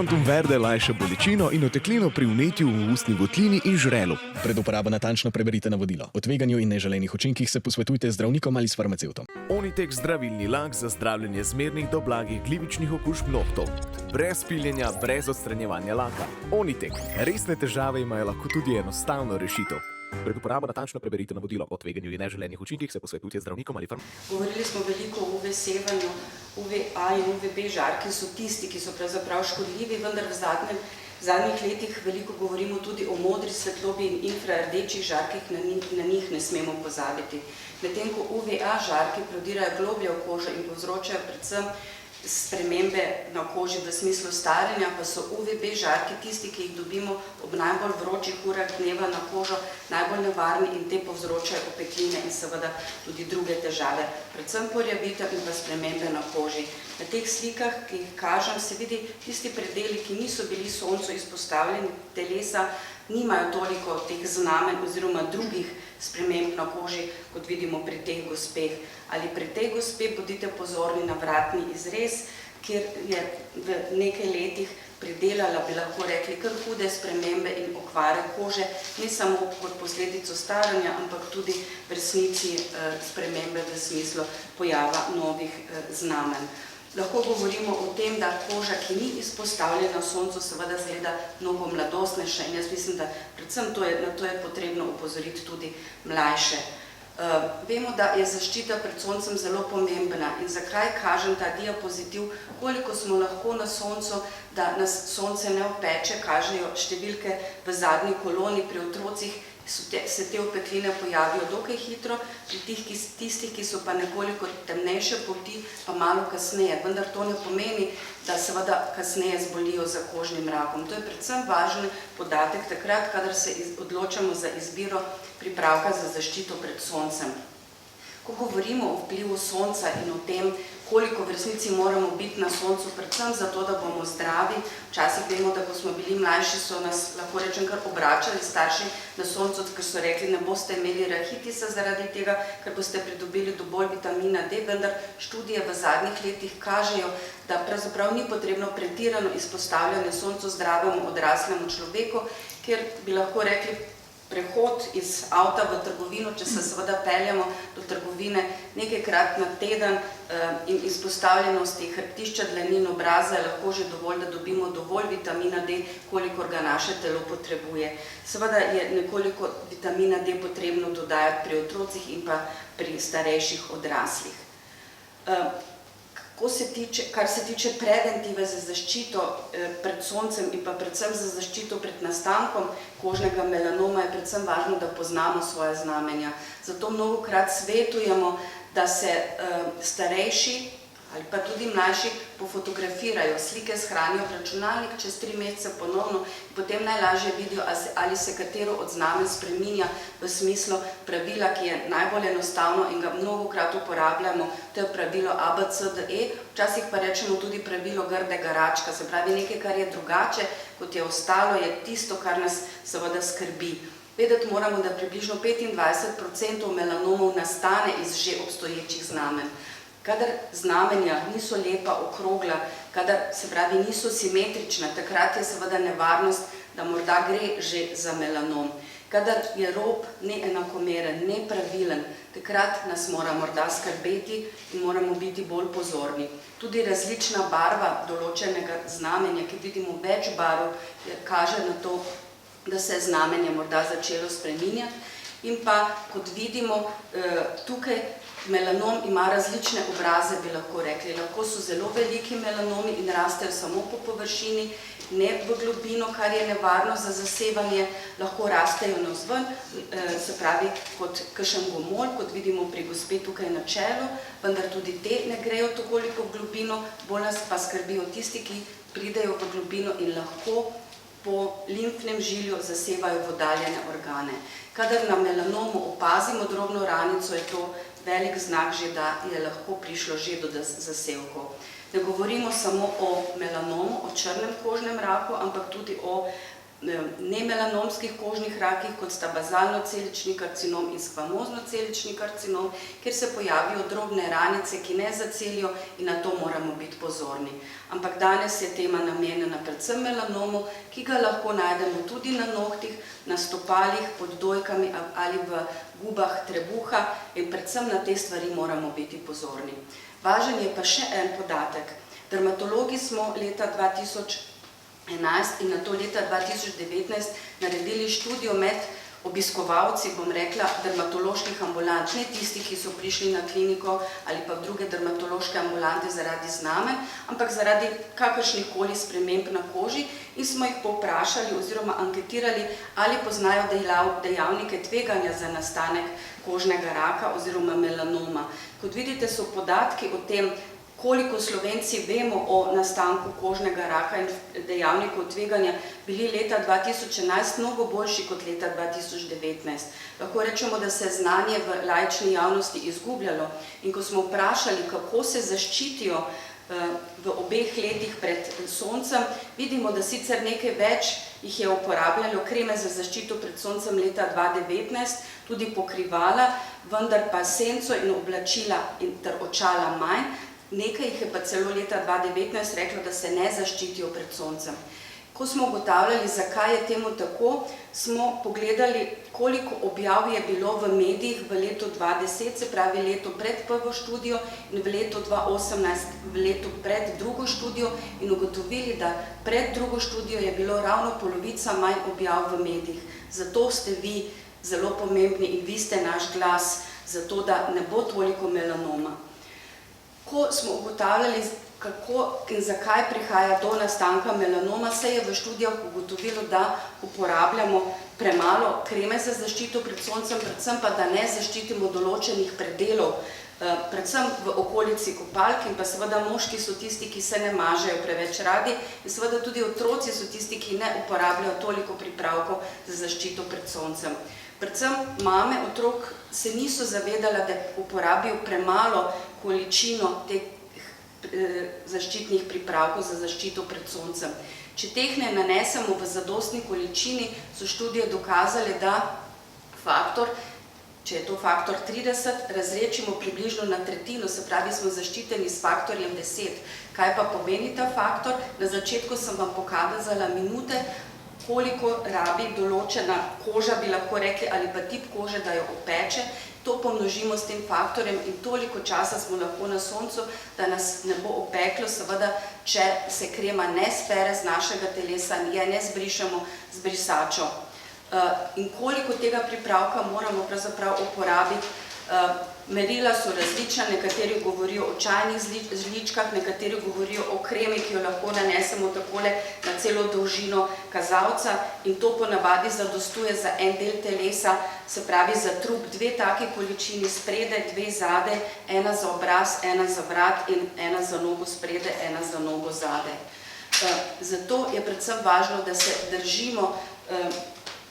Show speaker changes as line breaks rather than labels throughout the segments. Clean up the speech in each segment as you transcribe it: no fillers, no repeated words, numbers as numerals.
Quantum Verde lajša bolečino in oteklino pri vnetju v ustni votlini in žrelu.
Pred uporabo natančno preberite navodilo. O tveganju in neželenih učinkih se posvetujte z zdravnikom ali s farmacevtom.
Onitek zdravilni lak za zdravljenje zmernih do blagih glivičnih okužb nohtov. Brez piljenja, brez odstranjevanja laka. Onitek. Resne težave imajo lahko tudi enostavno rešitev. Pred uporabo natančno preberite navodilo. O tveganju in neželenih učinkih se posvetujte z zdravnikom ali farmacevtom.
Govorili smo veliko o UV sevanju. UVA in UVB žarki so tisti, ki so pravzaprav škodljivi, vendar v zadnjih letih veliko govorimo tudi o modri svetlobi in infrardečih žarkih, na njih ne smemo pozabiti. Medtem ko UVA žarki prodirajo globlje v kožo in povzročajo predvsem spremembe na koži v smislu staranja, pa so UVB žarki tisti, ki jih dobimo ob najbolj vročih urah dneva na kožo, najbolj nevarni in te povzročajo opekline in seveda tudi druge težave, predvsem porjavitev in pa spremembe na koži. Na teh slikah, ki jih kažem, se vidi tisti predeli, ki niso bili soncu izpostavljeni telesa, nimajo toliko teh znamen oziroma drugih sprememb na koži, kot vidimo pri teh gospeh. Ali pri tej gospe bodite pozorni na vratni izrez, kjer je v nekaj letih pridelala, bi lahko rekli, kar hude spremembe in okvare kože, ne samo kot posledico staranja, ampak tudi v resnici spremembe v smislu pojava novih znamen. Lahko govorimo o tem, da koža, ki ni izpostavljena soncu, seveda zgleda mnogo mladostnejša in jaz mislim, da predvsem na to je potrebno opozoriti tudi mlajše. Vemo, da je zaščita pred soncem zelo pomembna in zakaj kažem ta diapozitiv, koliko smo lahko na soncu, da nas sonce ne opeče, kažejo številke v zadnji koloni pri otrocih, se te opekline pojavijo dokaj hitro, pri tistih, ki so pa nekoliko temnejše polti, pa malo kasneje. Vendar to ne pomeni, da seveda kasneje zbolijo za kožnim rakom. To je predvsem važen podatek takrat, kadar se odločamo za izbiro pripravka za zaščito pred soncem. Ko govorimo o vplivu sonca in o tem, koliko v resnici moramo biti na soncu, predvsem zato, da bomo zdravi. Včasih vemo, da ko smo bili mlajši, so nas, lahko rečem, kar obračali starši na soncu, ker so rekli, ne boste imeli rahitisa zaradi tega, ker boste pridobili dovolj vitamina D, vendar študije v zadnjih letih kažejo, da pravzaprav ni potrebno pretirano izpostavljanje soncu zdravemu odraslemu človeku, ker bi lahko rekli, prehod iz avta v trgovino, če se seveda peljemo do trgovine nekajkrat na teden in izpostavljenosti hrbtišča, dlanin, obraza je lahko že dovolj, da dobimo dovolj vitamina D, kolikor ga naše telo potrebuje. Seveda je nekoliko vitamina D potrebno dodajati pri otrocih in pa pri starejših odraslih. Kar se tiče preventive za zaščito pred soncem in pa predvsem za zaščito pred nastankom kožnega melanoma, je predvsem važno, da poznamo svoje znamenja. Zato mnogokrat svetujemo, da se starejši ali pa tudi mlajši pofotografirajo, slike shranijo v računalnik, čez 3 mesece ponovno in potem najlažje vidijo, ali se katero od znamen spreminja v smislu pravila, ki je najbolj enostavno in ga mnogokrat uporabljamo, to je pravilo ABCDE, včasih pa rečemo tudi pravilo grdega račka, se pravi nekaj, kar je drugače, kot je ostalo, je tisto, kar nas seveda skrbi. Vedeti moramo, da približno 25% melanomov nastane iz že obstoječih znamen. Kadar znamenja niso lepa, okrogla, kadar se pravi niso simetrična, takrat je seveda nevarnost, da morda gre že za melanom. Kadar je rob neenakomeren, nepravilen, takrat nas mora morda skrbeti in moramo biti bolj pozorni. Tudi različna barva določenega znamenja, ki vidimo več barv, kaže na to, da se je znamenje morda začelo spreminjati. In pa, kot vidimo, tukaj melanom ima različne obraze, bi lahko rekli. Lahko so zelo veliki melanomi in rastejo samo po površini, ne v globino, kar je nevarno za zasevanje, lahko rastejo navzven, se pravi kot kakšen gomolj, kot vidimo pri gospe tukaj na čelu, vendar tudi te ne grejo toliko v globino, bolj nas pa skrbijo tisti, ki pridejo v globino in lahko po limfnem žilju zasevajo v oddaljene organe. Kadar na melanomu opazimo drobno ranico, je to velik znak že, da je lahko prišlo že do zasevkov. Ne govorimo samo o melanomu, o črnem kožnem raku, ampak tudi o nemelanomskih kožnih rakih, kot sta bazalno-celični karcinom in skvamozno-celični karcinom, kjer se pojavijo drobne ranice, ki ne zacelijo in na to moramo biti pozorni. Ampak danes je tema namenjena predvsem melanomu, ki ga lahko najdemo tudi na nohtih, na stopalih, pod dojkami ali v gubah trebuha in predvsem na te stvari moramo biti pozorni. Važen je pa še en podatek. Dermatologi smo leta 2011 in nato leta 2019 naredili študijo med obiskovalci, bom rekla, dermatoloških ambulant, ne tisti, ki so prišli na kliniko ali pa v druge dermatološke ambulante zaradi znamenj, ampak zaradi kakršnihkoli sprememb na koži in smo jih povprašali oziroma anketirali, ali poznajo dejavnike tveganja za nastanek kožnega raka oziroma melanoma. Kot vidite, so podatki o tem, koliko Slovenci vemo o nastanku kožnega raka in dejavnikov tveganja, bili leta 2011 mnogo boljši kot leta 2019. Lahko rečemo, da se je znanje v laični javnosti izgubljalo in ko smo vprašali, kako se zaščitijo v obeh letih pred soncem, vidimo, da sicer nekaj več jih je uporabljalo kreme za zaščito pred soncem leta 2019, tudi pokrivala, vendar pa senco in oblačila ter očala manj. Nekaj jih je pa celo leta 2019 reklo, da se ne zaščitijo pred soncem. Ko smo ugotavljali, zakaj je temu tako, smo pogledali, koliko objav je bilo v medijih v letu 2010, se pravi leto pred prvo študijo, in v letu 2018, v letu pred drugo študijo, in ugotovili, da pred drugo študijo je bilo ravno polovica manj objav v medijih. Zato ste vi zelo pomembni in vi ste naš glas, zato da ne bo toliko melanoma. Ko smo ugotavljali, kako in zakaj prihaja do nastanka melanoma, se je v študijah ugotovilo, da uporabljamo premalo kreme za zaščito pred soncem, predvsem pa, da ne zaščitimo določenih predelov, predvsem v okolici kopalk, in pa seveda moški so tisti, ki se ne mažejo preveč radi, in seveda tudi otroci so tisti, ki ne uporabljajo toliko pripravkov za zaščito pred soncem. Predvsem mame otrok se niso zavedale, da uporabijo premalo količino teh zaščitnih pripravkov za zaščito pred soncem. Če teh ne nanesemo v zadostni količini, so študije dokazale, da faktor, če je to faktor 30, razredčimo približno na tretjino, se pravi, smo zaščiteni s faktorjem 10. Kaj pa pomeni ta faktor? Na začetku sem vam pokazala minute, koliko rabi določena koža, bi lahko rekli, ali pa tip kože, da jo opeče. To pomnožimo s tem faktorjem in toliko časa smo lahko na soncu, da nas ne bo opeklo, seveda, če se krema ne spere z našega telesa, je ne zbrišemo z brisačo. In koliko tega pripravka moramo pravzaprav uporabiti? Merila so različna, nekateri govorijo o čajnih žličkah, nekateri govorijo o kremi, ki jo lahko nanesemo takole na celo dolžino kazalca, in to ponavadi zadostuje za en del telesa, se pravi za trup 2 taki količini spredaj, 2 zadaj, ena za obraz, ena za vrat in ena za nogo spredaj, ena za nogo zadaj. Zato je predvsem važno, da se držimo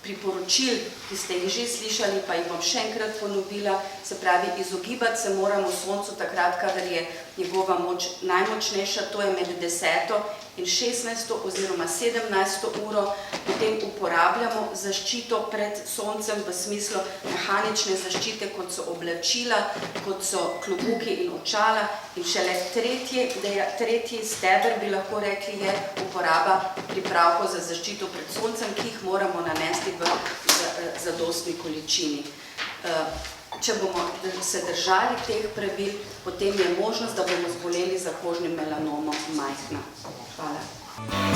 priporočil, ki ste jih že slišali, pa jih bom še enkrat ponovila, se pravi, izogibati se moramo soncu takrat, kadar je njegova moč najmočnejša, to je med 10. in 16. oziroma 17. uro, potem uporabljamo zaščito pred soncem v smislu mehanične zaščite, kot so oblačila, kot so klobuki in očala, in šele tretji steber, bi lahko rekli, je uporaba pripravkov za zaščito pred soncem, ki jih moramo nanesti v zadostni količini. Če bomo se držali teh pravil, potem je možnost, da bomo zboleli za kožnim melanomom majhna. Hvala.